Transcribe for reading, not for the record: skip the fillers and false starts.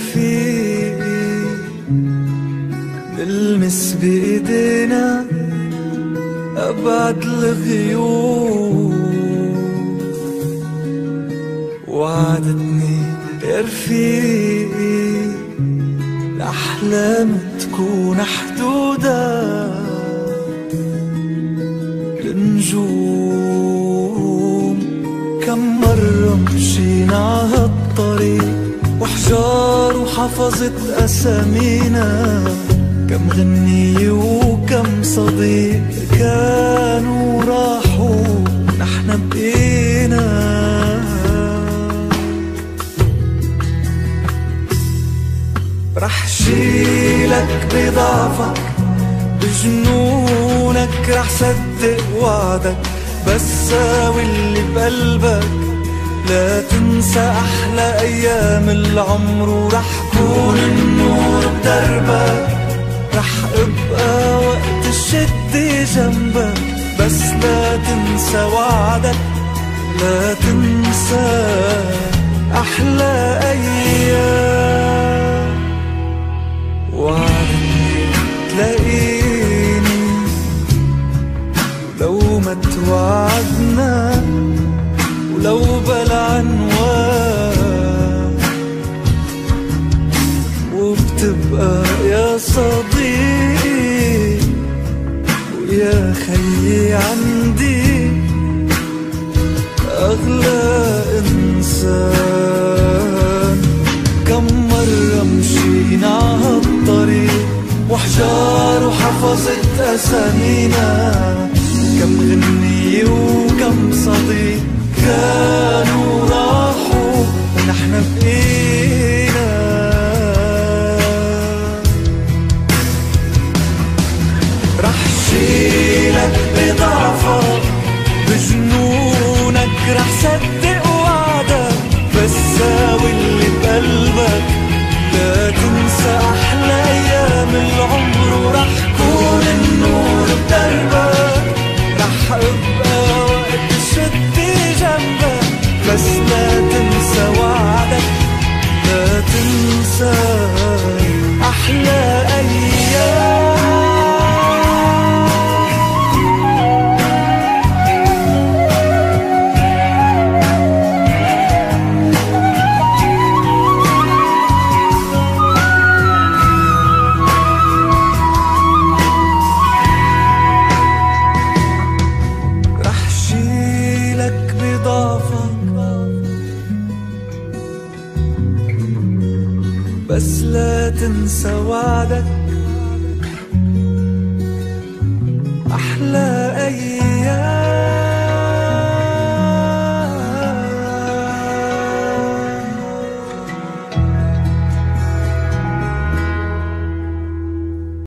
رفيقي نلمس بإيدينا أبعد الغيوم. وعدتني يا رفيقي الأحلام تكون حدودها النجوم. كم مرة مشينا عهالطريق وحجار وحفظت أسامينا، كم غنية وكم صديق كانوا راحوا نحن بقينا. رح شيلك بضعفك بجنونك، رح صدق وعدك بس ساوي اللي بقلبك. لا تنسى أحلى أيام العمر ورح كون النور بدربك. رح أبقى وقت الشدة جنبك بس لا تنسى وعدك. لا تنسى أحلى أيام. وعدني تلاقيني ولو ما توعدنا ولو بلا عنوان، وبتبقى يا صديقي ويا خيي عندي أغلى إنسان. كم مرة مشينا عهالطريق وحجار وحفظت أسامينا، كم غنية وكم صديق كانوا راحوا ونحن بقينا. رح شيلك بضعفك بجنونك، رح صدق وعدك بس ساوي اللي بقلبك. لا تنسى أحلى أيام العمر ورح كون النور بدربك. رح أبقى وقت الشدة جنبك بس لا تنسى وعدك. لا تنسى أحلى أيام. بس لا تنسى وعدك. أحلى أيام.